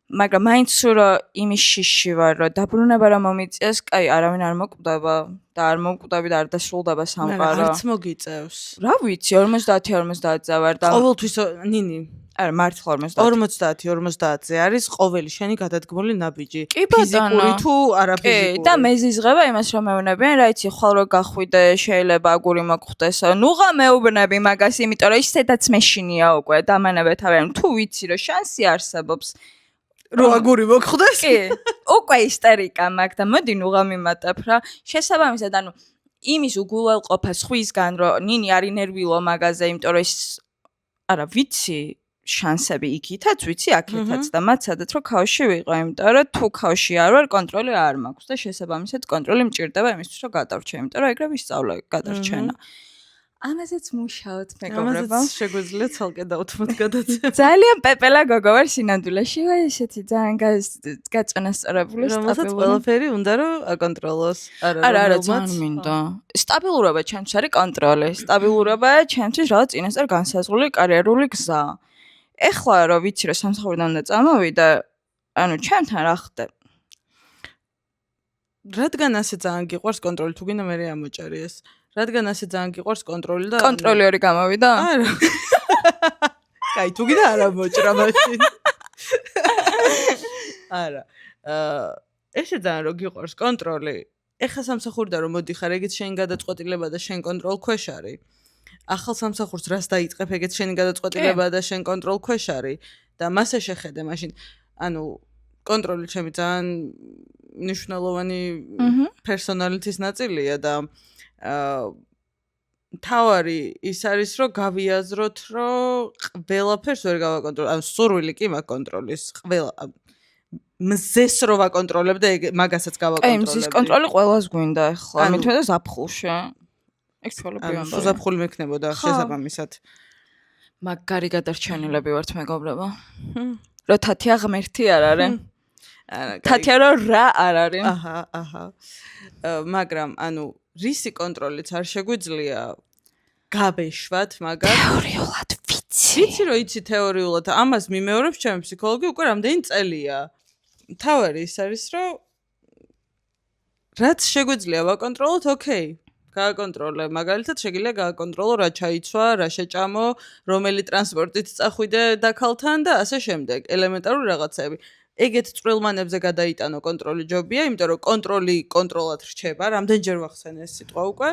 მაგრამ მაინც რომ იმის შიში ვარ, რომ დაბრუნება რა მომიწიეს, კაი, არავინ არ მოკვდება და არ მოვკვდები და არ დასრულდება სამყარო. არც მოგიწევს. რა ვიცი, 50-50-ზე ვარ და ყოველთვის ნინი არა, მართლა 50-50-ზე არის ყოველი შენი გადადგმული ნაბიჯი. ფიზიკური თუ არაფიზიკური. და მეზიზღება იმას რომ მეუბნებიან, რა იცი, ხვალ რო გახვიდე, შეიძლება აგური მოგხვდეს. ნუღა მეუბნები მაგას, იმიტომ რომ ისედაც მეშინია უკვე დამანებე თავი. თუ ვიცი რომ შანსი არსებობს რო აგური მოგხვდეს? კი, უკვე ისტერიკა მაქვს და მოდი ნუღა მიმატებ რა. შესაბამისად, ანუ იმის უგულველყოფა სხვისგან, რომ ნინი არის ნერვილო მაგაზე, იმიტომ რომ ის არა ვიცი შანსები იქითაც ვიცი აქეთაც და მათ სადაც რომ ქაოსში ვიყო, იმიტომ რომ თუ ქაოსში არ ვარ, კონტროლი არ მაქვს და შესაბამისად კონტროლი მჭირდება იმისთვის რომ გადავრჩე, იმიტომ რომ ეგრე ვისწავლე გადარჩენა. ამაზეც მუშაობთ მეგობრებო. ამაზეც შეგვიძლია ცალკე დავთმოთ გადაცემა. ძალიან პეპელა გოგო ვარ სინამდვილეში, ვაი ესეთი ძალიან გაწონასწორებული სტაბილური. რომელსაც ყველაფერი უნდა რომ აკონტროლოს. არა, ძალიან მინდა. სტაბილურობა ჩემთვის არის კონტროლი. სტაბილურობა ჩემთვის რაღაც წინასწარ განსაზღვრული კარიერული გზა. ეხლა რომ ვიცი რომ სამსახურიდან უნდა წამოვიდე, ანუ ჩემთან რა ხდება? რადგან ასე ძალიან გიყვარს კონტროლი, თუ გინდა მე ამოჭერი ეს. რადგან ასე ძალიან გიყვარს კონტროლი და კონტროლერი გამოვიდა? არა. კაი, თუ გინდა არ ამოჭრა მაშინ. არა. ესე ძალიან რო გიყვარს კონტროლი. ეხლა სამსახურიდან რომ მოდიხარ, ეგეც შენ გადაწყვეტილება და შენ კონტროლ ქვეშ არის. ახალ სამსახურს რას დაიწყებ, ეგეც შენი გადაწყვეტილება და შენ კონტროლ ქვეშ არის და მასე შეხედე მაშინ. ანუ კონტროლი ჩემი ძალიან მნიშვნელოვანი პერსონალიტის ნაწილია და თავარი ის არის რომ გავიაზროთ რომ ყველაფერს ვერ გავაკონტროლებ. ანუ სურვილი კი მაქვს კონტროლის, ყველა მზეს რო ვაკონტროლებ და მაგასაც გავაკონტროლებ. აი, მზის კონტროლი ყველას გვინდა ახლა, მithme და ზაფხულში. ეგ ცოლები ამბობენ. ზაფხული მექნებოდა შესაბამისად. მაგარი გადარჩენილები ვართ მეგობრებო. რო თათია ღმერთი არ არის. თათია რა არ არის. აჰა. მაგრამ ანუ რისი კონტროლიც არ შეგვიძლია გაბეშვათ, მაგრამ თეორიულად ვიცი. ვიცი რომ იცი თეორიულად, ამას მიმეორებს ჩემი ფსიქოლოგი უკვე რამდენი წელია. თავარი ის არის რომ რაც შეგვიძლია ვაკონტროლოთ, ოკეი. გააკონტროლე, მაგალითად შეგიძლია გააკონტროლო რა ჩაიცვა, რა შეჭამო, რომელი ტრანსპორტით წახვიდე დაქალთან და ასე შემდეგ, ელემენტარული რაღაცები. ეგეთ წვრილმანებზე გადაიტანო კონტროლი ჯობია, იმიტომ რომ კონტროლი კონტროლად რჩება, რამდენჯერ ვახსენე ეს სიტყვა უკვე?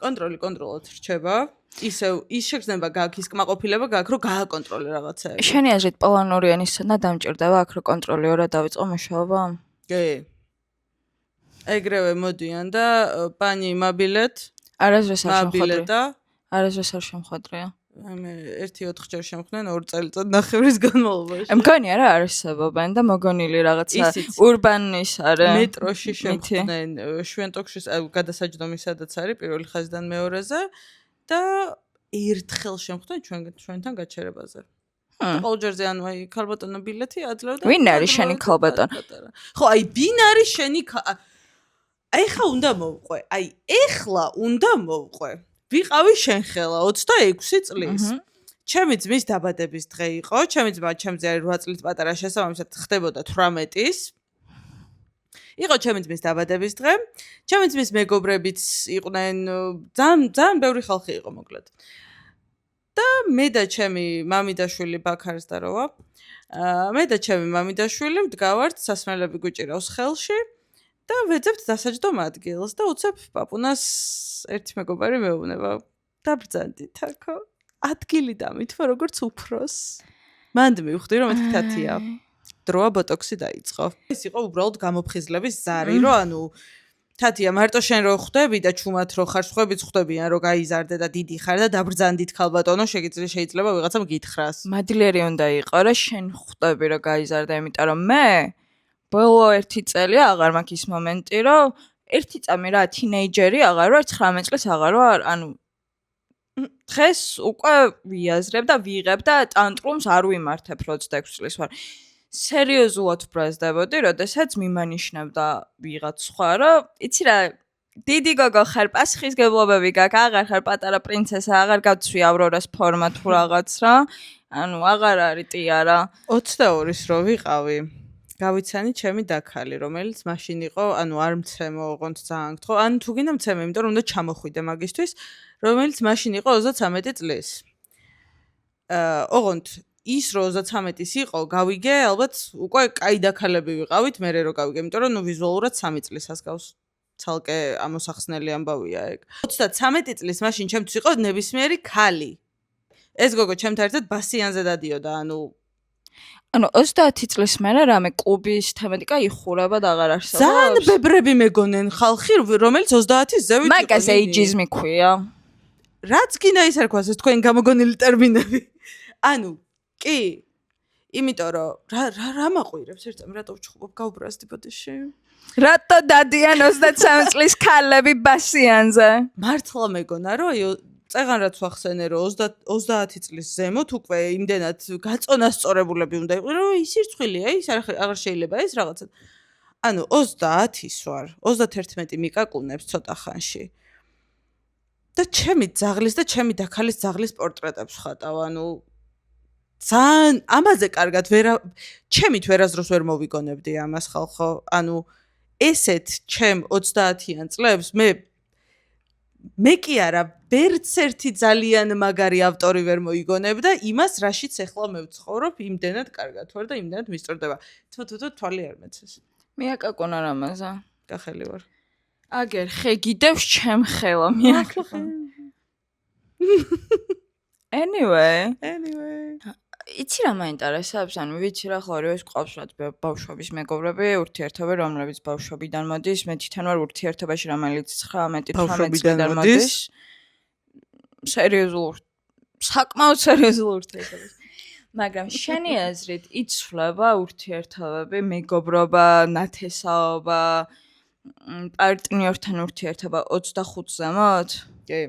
კონტროლი კონტროლად რჩება. ისევ ის შეგრძნება გაქვს, ის კმაყოფილება გაქვს, რომ გააკონტროლე რაღაცები. შენი აზრით პოლონური ენისანა დამჭირდება აქ, რომ კონტროლი ორად დავიწყო მუშაობა? კი. ეგრევე მოდიან და პანი მაბილეთ, არასდროს არ მაბილე და არასდროს არ შემხვედრია. მე 1-4 ჯერ შემხვდნენ 2 წელიწად ნახევრის განმავლობაში. მგონი არა არსებობენ და მოგონილი რაღაცა ურბანის არა მეტროში შემხვდნენ, შვენტოკში გადასაჯდომი სადაც არის პირველი ხაზიდან მეორეზე და ერთხელ შემხვდნენ ჩვენთან გაჩერებაზე. ყოველჯერზე ანუ აი ქალბატონო ბილეთი აძლევდა. ვინ არის შენი ქალბატონი? ხო, აი ვინ არის შენი ეხლა უნდა მოვყვე. აი ეხლა უნდა მოვყვე. ვიყავი შენ ხელა 26 წლის. ჩემი ძმის დაბადების დღე იყო. ჩემი ძმა ჩემზე არის 8 წლის პატარა, შესაბამისად ხდებოდა 18-ის. იყო ჩემი ძმის დაბადების დღე. ჩემი ძმის მეგობრებიც იყვნენ, ძალიან ბევრი ხალხი იყო მოკლედ. და მე და ჩემი მამიდაშვილი ბაქარს დაროვა. მე და ჩემი მამიდაშვილი ვდგავართ სასმელები გვიჭირავს ხელში. და ვეძებთ დასაჯდომ ადგილს და უცებ პაპუნას ერთი მეგობარი მეუბნება. დაბრძანდით აქო. ადგილი დამითვა როგორც უფროს. მანდ მივხვდი რომ მეთქი თათია. დროა ბოტოქსი დაიწყო. ეს იყო უბრალოდ გამოფხიზლების ზარი, რომ ანუ თათია მარტო შენ რო ხვდები და ჩუმად რო ხარ, სხვაებიც ხვდებიან რომ გაიზარდე და დიდი ხარ და დაბრძანდით ქალბატონო, შეიძლება ვიღაცამ გითხრას. მადლიერი უნდა იყო რა შენ ხვდები რომ გაიზარდე, იმიტომ რომ მე ბოლო 1 წელი აღარ მაქვს ის მომენტი, რომ 1 წამი რა თინეიჯერი აღარ ვარ, 19 წლის აღარ ვარ, ანუ დღეს უკვე ვიაზრებ და ვიღებ და ტანტრუმს არ ვიმართებ 26 წლის ვარ. სერიოზულად ვბრაზდებოდი, როდესაც მიმანიშნებდა ვიღაც სხვა, რომ იცი რა, დიდი გოგო ხარ, პასუხისგებლობები გაქვს, აღარ ხარ პატარა პრინცესა, აღარ გავცვი ავრორას ფორმა თუ რაღაც რა. ანუ აღარ არის ტიარა. 22-ის რო ვიყავი, გავიცანი ჩემი დაქალი, რომელიც მაშინ იყო, ანუ არ მცემო, ოღონდ ძალიან გთხოვ, ანუ თუ გინდა მცემე, იმიტომ რომ უნდა ჩამოხვიდე მაგისთვის, რომელიც მაშინ იყო 33 წლის. ოღონდ ის რო 33-ის იყო, გავიგე, ალბათ უკვე კაი დაქალები ვიყავით, მე რო გავიგე, იმიტომ რომ ნუ ვიზუალურად 3 წლისას გავს. ცალკე ამოსახსნელი ამბავია ეგ. 33 წლის მაშინ ჩემთვის იყო ნებისმიერი ქალი. ეს გოგო ჩემთან ერთად ბასიანზე დადიოდა, ანუ 30 წლის მერე რამე კლუბის თემატიკა იხურება და აღარ არსებობს. ძალიან ბებრები მეგონენ ხალხი, რომელიც 30-ის ზევით იყო. მაგას ეიჯიზმი ქვია. რაც გინდა ის არ ქვას ეს თქვენ გამოგონილი ტერმინები. ანუ კი, იმიტომ რომ რა მაყვირებს ერთამ რატო ვჩხუბობ გავბრაზდი ბოდიში? რატო დადიან 23 წლის ქალები ბასიანზე? მართლა მეგონა რომ წეღან რაც ვახსენე რომ 30 წლის ზემოთ უკვე იმდენად გაწონასწორებულები უნდა იყვნენ რომ ის ირცხვილია, ის აღარ შეიძლება ეს რაღაცა. ანუ 30-ის ვარ, 31 მიკაკუნებს ცოტა ხანში. და ჩემი ძაღლის და ჩემი დაქალის ძაღლის პორტრეტებს ხატავ, ანუ ძალიან ამაზე კარგად ჩემით ვერასდროს ვერ მოვიგონებდი ამას ხალხო, ანუ ესეთ ჩემ 30-იან წლებს მე კი არა ვერც ერთი ძალიან მაგარი ავტორი ვერ მოიგონებდა იმას, რაშიც ახლა მე ვცხოვრობ, იმდენად კარგად ვარ და იმდენად მისწორდება. თო თვალი არ მეცეს. მიაკაკუნა რამაზა. გახელი ვარ. აგერ ხე გიდევს ჩემ ხელა მიაკაკუნა. Anyway. იცი რა მაინტერესებს, ანუ ვიცი რა ხო ეს ყავს რა ბავშვობის მეგობრები, ურთიერთობა რომლებიც ბავშვობიდან მოდის, მე თვითონ ვარ ურთიერთობაში რომელიც 19-18 წლიდან მოდის. საკმაოდ სერიოზულ ურთიერთობაში. მაგრამ შენი აზრით იცვლება ურთიერთობები, მეგობრობა, ნათესაობა, პარტნიორთან ურთიერთობა 25-ზე მოთ? კი.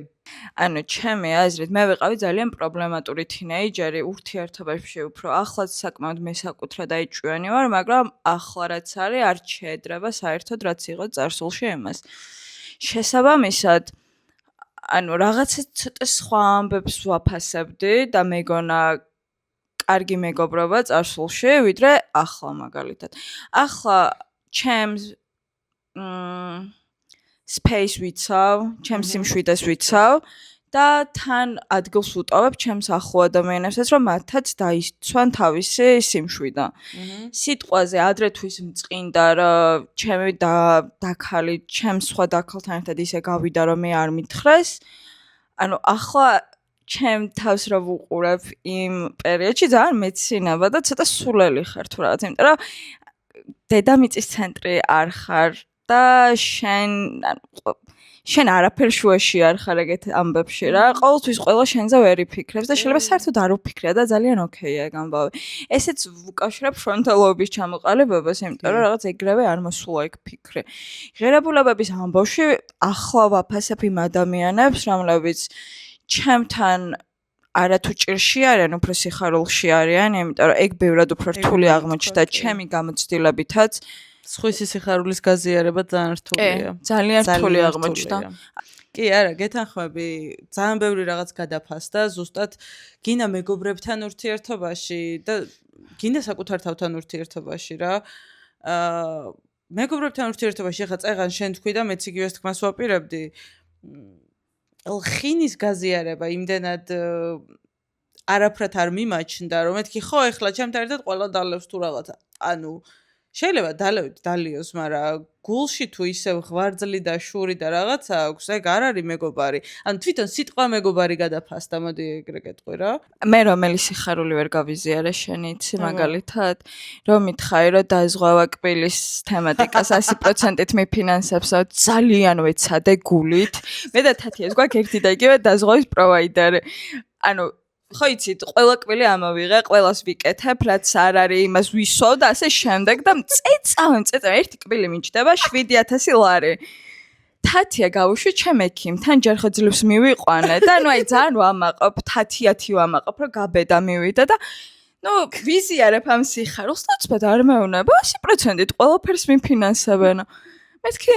ანუ ჩემი აზრით მე ვიყავი ძალიან პრობლემატური თინეიჯერი ურთიერთობაში უფრო ახლაც საკმაოდ მესაკუთრე და იჭვიანი ვარ, მაგრამ ახლა რაც არის არ შეედრება საერთოდ რაც იყო წარსულში იმას. შესაბამისად, ანუ რაღაცა ცოტა სხვა ამბებს ვაფასებდი და მეგონა კარგი მეგობრობა წარსულში, ვიდრე ახლა მაგალითად. ახლა ჩემს space ვიცავ, ჩემს სიმშვიდეს ვიცავ და თან ადგილს ვუტოვებ ჩემს ახლო ადამიანებსაც, რომ მათაც დაიცვან თავისი სიმშვიდე. სიტყვაზე ადრეთვის მწყინდა, რომ ჩემი დაქალი, ჩემს სხვა დაქალთან ერთად ისე გავიდა, რომ მე არ მითხრეს. ანუ ახლა ჩემ თავს რა ვუყურებ იმ პერიოდში ძალიან მეცინება და ცოტა სულელი ხარ თუ რაღაც, იმიტომ რომ დედამიწის ცენტრი არ ხარ და შენ არაფერ შუაში არ ხარ ეგეთ ამბებში რა. ყოველთვის ყველა შენზე ვერ იფიქრებს და შეიძლება საერთოდ არ უფიქრია და ძალიან ოკეია ეგ ამბავი. ესეც ვუკავშირებ ფრონტალობის ჩამოყალიბებას, იმიტომ რომ რაღაც ეგრევე არ მოსულა ეგ ფიქრი. ღირებულებების ამბავში ახლა ვაფასებ იმ ადამიანებს, რომლებიც ჩემთან არათუ ჭირში არიან, უფრო სიხარულში არიან, იმიტომ რომ ეგ ბევრად უფრო რთული აღმოჩნდა ჩემი გამოცდილებითაც. სხვისი სიხარულის გაზიარება ძალიან რთულია. ძალიან რთული აღმოჩნდა. კი, არა, გეთანხმები, ძალიან ბევრი რაღაც გადაფასდა, ზუსტად გინდა მეგობრებთან ურთიერთობაში და გინდა საკუთარ თავთან ურთიერთობაში რა. მეგობრებთან ურთიერთობაში ახლა წეღან შენ თქვი და მეც იგივეს თქმას ვაპირებდი. ხინის გაზიარება იმდენად არაფრად არ მიმაჩნდა, რომ მეთქი ხო, ახლა ჩემთან ერთად ყველა დალევს თუ რაღაცა. ანუ შეიძლება დალევით დალიოს, მაგრამ გულში თუ ისევ ღვარძლი და შური და რაღაცა აქვს, ეგ არ არის მეგობარი. ანუ თვითონ სიტყვა მეგობარი გადაფასდა, მოდი ეგრე გეტყვი რა. მე რომელი სიხარული ვერ გავიზიარე შენი, იცი მაგალითად, რომ მითხარი, რომ დაზღვევა კბილის თემატიკას 100%-ით მიფინანსებსო, ძალიან ვეცადე გულით. მე და თათიას გვაქვს ერთი და იგივე დაზღვევის პროვაიდერი. ანუ ხო იცით, ყველა კბილი ამოვიღე, ყველას ვიკეთებ, რაც არ არის, იმას ვისვავ და ასე შემდეგ და წეწავ, ერთი კბილი მიჭდება 7000 ლარი. თათია გავუშვი ჩემ ექიმთან, ჯერ ხო ძლივს მივიყვანე და ნუ აი ძალიან ვამაყობ, თათიათი ვამაყობ, რომ გაბედა მივიდა და ნუ ვიზიარებ ამ სიხარულს, ნაცბად არ მეუნება, 100%-ით ყველაფერს მიფინანსებენ. მეთქი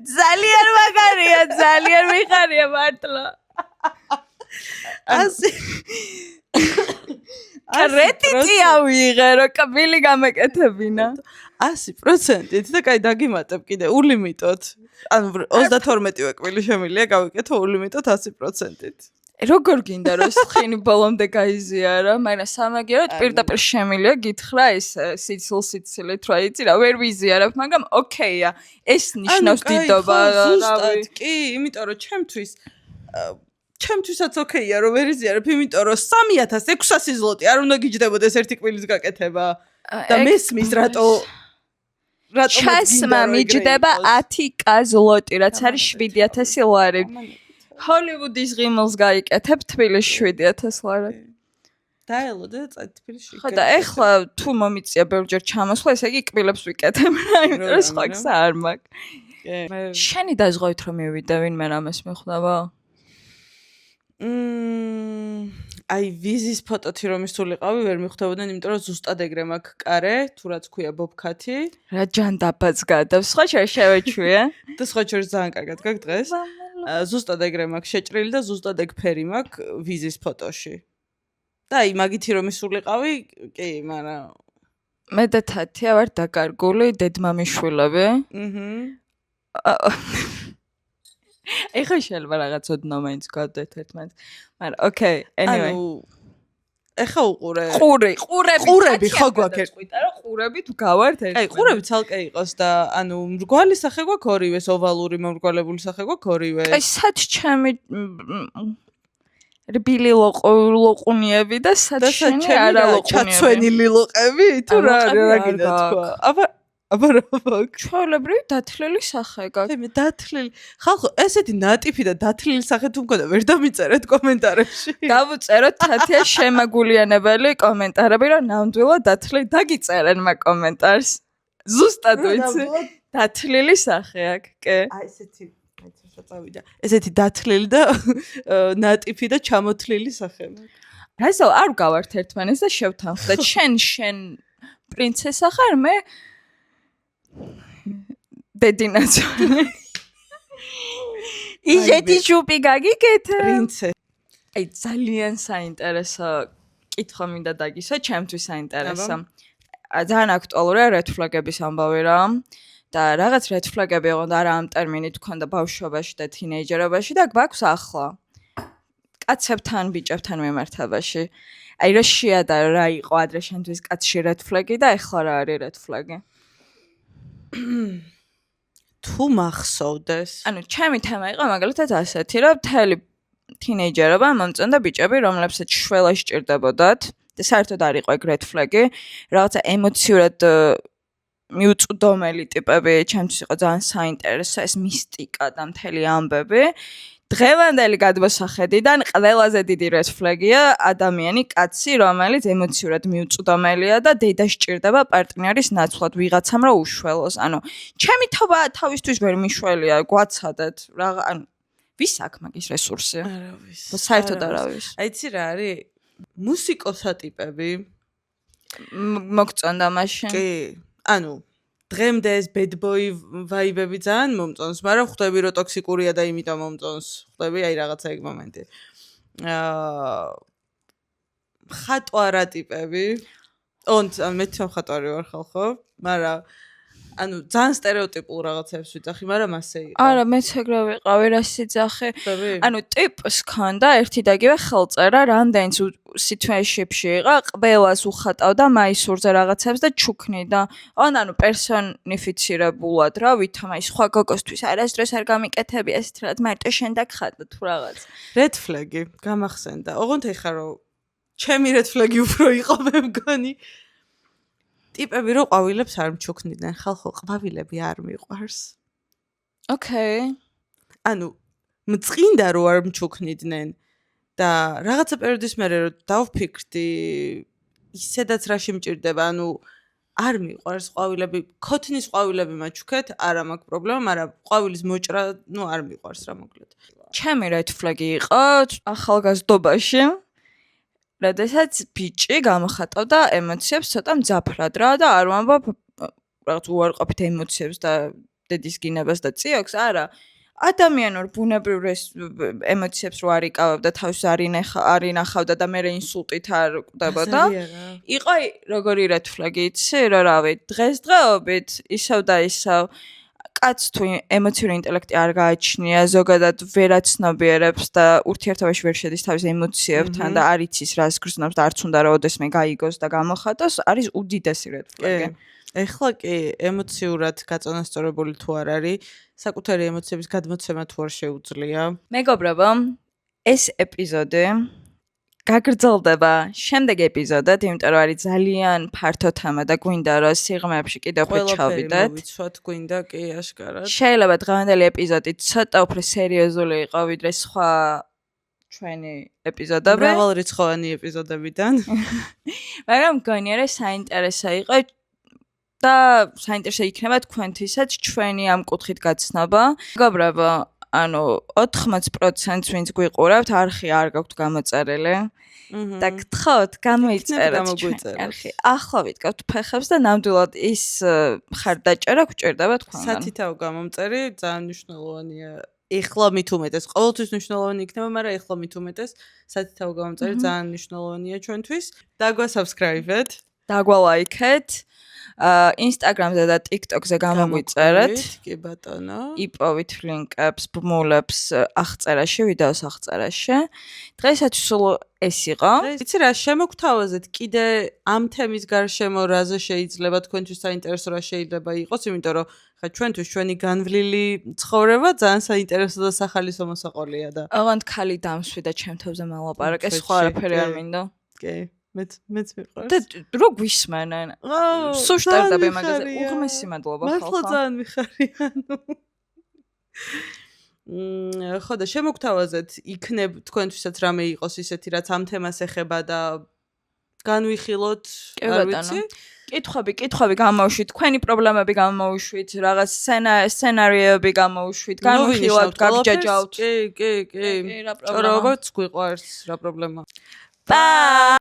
ძალიან მაგარია, ძალიან მიხარია მართლა. ასე კრედიტი ავიღე, რომ კბილი გამეკეთებინა. 100%-ით და კაი დაგიმატებ კიდე ულიმიტოთ. ანუ 32-ვე კბილი შემილია გავიკეთო ულიმიტოთ 100%-ით. როგორ გინდა რომ სხინი ბოლომდე გაიზიარა, მაგრამ სამაგიეროდ პირდაპირ შემილია გითხრა ეს სიცილით რა იცი რა ვერ ვიზიარებ, მაგრამ ოკეია. ეს ნიშნავს დიდობა, ზუსტად კი, იმიტომ რომ ჩემთვისაც ოკეია რომ ვერ იზიარებ, იმიტომ რომ 3600 ზლოტი არ უნდა გიჯდებოდეს ერთი კბილის გაკეთება და მესმის რატო ჩასმა მიჯდება 10k ზლოტი, რაც არის 7000 ლარი. ჰოლივუდის ღიმილს გაიკეთებ თბილისში 7000 ლარი. დაელოდე და თბილისში. ხო და ეხლა თუ მომიწია ბევრჯერ ჩამოსვლა, ესე იგი კბილებს ვიკეთებ რა, იმიტომ რომ სხვა გზა არ მაქვს. შენი დაზღვევით რომ მივიდე ვინმე რამეს მიხვდება? აი ვიზის ფოტოთი რომ ისულიყავი ვერ მიხვდებოდნენ, იმიტომ რომ ზუსტად ეგრე მაქვს კარე, თუ რაც ქვია ბობქათი. რა ჯანდაბაც გადავს, სხვა შევეჩვია. და სხვა შორის ძალიან კარგად გაქვს დღეს. ზუსტად ეგრე მაქვს შეჭრილი და ზუსტად ეგ ფერი მაქვს ვიზის ფოტოში. და აი მაგითი რომ ისულიყავი, კი, მაგრამ მე და თათია ვარ დაკარგული დედმამიშვილები. ეხლა შეიძლება რაღაც ოდნავ მაინც გავდეთ ერთმანეთს. მაგრამ ოკეი, anyway. ეხლა უყურე. ყურები ხო გვაქვს. ყურები თუ გავართ ერთ. აი, ყურები ცალკე იყოს და ანუ მრგვალი სახე გვაქვს ორივეს, ოვალური მომრგვალებული სახე გვაქვს ორივეს. აი, სად ჩემი რბილი ლოყუნიები და სად შენი არა ლოყუნიები. ჩაცვენილი ლოყები თუ რა გინდა თქვა. აბა რა მაქვს? ჩვეულებრივი დათლილი სახე გაქვს. მე დათლილი. ხალხო, ესეთი ნატიფი და დათლილი სახე თუ მქონდა, ვერ დამიწერეთ კომენტარებში. დავუწეროთ თათია შემაგულიანებელი კომენტარები, რომ ნამდვილად დათლილი დაგიწერენ მაგ კომენტარს. ზუსტად ვიცი. დათლილი სახე აქვს, კი. აი ესეთი წავიდა. ესეთი დათლილი და ნატიფი და ჩამოთლილი სახე მაქვს. რასო არ გავართ ერთმანეთს და შევთანხმდეთ. შენ პრინცესა ხარ, მე დედინაც. იზეთი შუპი გაგიკეთე. პრინცე. აი ძალიან საინტერესო კითხვა მინდა დაგისვა, ჩემთვის საინტერესო. ძალიან აქტუალურია რედ ფლაგების ამბავი რა. და რაღაც რედ ფლაგები იყო და არა ამ ტერმინით ქონდა ბავშვობაში და თინეიჯერობაში და გვაქვს ახლა. კაცებთან, ბიჭებთან მიმართებაში. აი რა შეადარო რა იყო ადრე შენთვის კაცში რედ ფლაგი და ეხლა რა არის რედ ფლაგი? თუ მახსოვდეს. ანუ ჩემი თემა იყო მაგალითად ასეთი, რომ მთელი თინეიჯერობა მომწონდა ბიჭები, რომლებსაც შველა სჭირდებოდათ და საერთოდ არ იყო ეგ რედ ფლაგი, რაღაცა ემოციურად მიუწვდომელი ტიპები ჩემთვის იყო ძალიან საინტერესო ეს მისტიკა და მთელი ამბები. დღევანდელი გადმოსახედიდან ყველაზე დიდი რედ ფლაგია ადამიანი კაცი, რომელიც ემოციურად მიუწვდომელია და დედა სჭირდება პარტნიორის ნაცვლად ვიღაცამ რა უშველოს. ანუ ჩემი თავისთვის ვერ მიშველია, გვაცადეთ რა, ანუ ვის აქვს მაგის რესურსი? არავის. საერთოდ არავის. აი იცი რა არის? მუსიკოსატიპები მოგწონდა მაშინ? კი. ანუ დღემდე ეს bad boy ვაიბები ძალიან მომწონს, მაგრამ ხვდები რომ ტოქსიკურია და იმიტომ მომწონს. ხვდები აი რაღაცა ეგ მომენტი. ხატვარა ტიპები. მე თვითონ ხატვარი ვარ ხალხო, მაგრამ ანუ ძალიან სტერეოტიპულ რაღაცებს ვიძახი, მაგრამ ასე იყო. არა, მეც ეგრე ვიყავი, რა სიძახი. ანუ ტიპს ქონდა ერთი და იგივე ხელწერა, რამდენიც situationship-ში იყო, ყველას უხატავდა მაისურზე რაღაცებს და ჩუქნიდა. ანუ პერსონიფიცირებულად რა, ვითომ აი სხვა გოგოსთვის არასდროს არ გამიკეთები ესეთ რაღაც მარტო შენ დაგხატა თუ რაღაც. Red flag-ი გამახსენდა. ოღონდ ეხა რომ ჩემი red flag-ი უფრო იყო მე მგონი. ტიპები რო ყვავილებს არ მჩუქნიდნენ, ხალხო ყვავილები არ მიყვარს. Okay. ანუ მწყინდა რო არ მჩუქნიდნენ და რაღაცა პერიოდის მერე რო დავფიქრდი ისედაც რაში მჭირდება, ანუ არ მიყვარს ყვავილები, ქოთნის ყვავილები მაჩუქეთ, არა მაქვს პრობლემა, მაგრამ ყვავილის მოჭრა, არ მიყვარს რა მოკლედ. ჩემი red flag-ი იყო ახალგაზრდობაში. როდესაც ბიჭი გამოხატავდა ემოციებს ცოტა მძაფრად რა და არ ვამბობ რაღაც უარყოფით ემოციებს და დედის გინებას და წიოქს, არა. ადამიანურ ბუნებრივ ემოციებს რო არ იკავებდა, თავს არ ინახავდა და მერე ინსულტით არ კვდებოდა. იყო როგორი red flag-ი იცი, რომ რავი, დღესდღეობით ისევ და ისევ კაცს თუ ემოციური ინტელექტი არ გააჩნია, ზოგადად ვერაცნობიერებს და ურთიერთობაში ვერ შედის თავის ემოციებთან და არ იცის რას გრძნობს და არც უნდა რომ ოდესმე გაიგოს და გამოხატოს, არის უდიდესი red flag-ი. ეხლა კი ემოციურად გაწონასწორებული თუ არ არის, საკუთარი ემოციების გადმოცემა თუ არ შეუძლია. მეგობრებო, ეს ეპიზოდი გაგრძელდება შემდეგ ეპიზოდად, იმიტომ რომ არის ძალიან ფართო თემა და გვინდა რომ სიღრმეებში კიდევ უფრო ჩავიდეთ. მოვიცვათ, გვინდა კი აშკარად. შეიძლება დღევანდელი ეპიზოდი ცოტა უფრო სერიოზული იყო ვიდრე სხვა ჩვენი ეპიზოდები. მრავალრიცხოვანი ეპიზოდებიდან. მაგრამ მგონია რომ საინტერესო იყო და საინტერესო იქნება თქვენთვისაც ჩვენი ამ კუთხით გაცნობა. მეგობრებო, ანუ 80% ვინც გვიყურავთ, არხი არ გაქვთ გამოწერილი. და გთხოვთ, გამოიწეროთ არხი. ახლა ვიტკავთ ფეხებს და ნამდვილად ის მხარდაჭერა გვჭირდება თქვენგან. სათითაო გამომწერი ძალიან მნიშვნელოვანია. ეხლა მით უმეტეს, ყოველთვის მნიშვნელოვანი იქნება, მაგრამ ეხლა მით უმეტეს სათითაო გამომწერი ძალიან მნიშვნელოვანია ჩვენთვის. დაგვასაბსკრაიბეთ, დაგვალაიქეთ. Instagram-ზე და TikTok-ზე გამოგვიწერეთ. კი ბატონო. იპოვით ლინკებს, ბმულებს აღწერაში, ვიდეოს აღწერაში. დღესაც სულ ეს იყო. იცი რა, შემოგთავაზეთ კიდე ამ თემის გარშემო რაზე შეიძლება თქვენთვის საინტერესო რა შეიძლება იყოს, იმიტომ რომ ხა ჩვენთვის ჩვენი განვლილი ცხოვრება ძალიან საინტერესო და სახალისო მოსაყოლია და. ოღონდ ქალი დამსვი და ჩემ თავზე მალაპარაკე, სხვა არაფერი არ მინდა. კი. მეც მიყვარს. და რო გვისმენენ. სულ შტარდები მაგაზე. უღმესი მადლობა ხალხო. მართლა ძალიან მიხარია. ხო და შემოგთავაზეთ, იქნებ თქვენთვისაც რამე იყოს ისეთი, რაც ამ თემას ეხება და განვიხილოთ, არ ვიცი. კითხვები გამოვშვით, თქვენი პრობლემები გამოვშვით, რაღაც სცენარიები გამოვშვით, განვიხილოთ, გაგჯაჯავთ. კი. ჭორაობაც გვიყვარს, რა პრობლემა. Bye.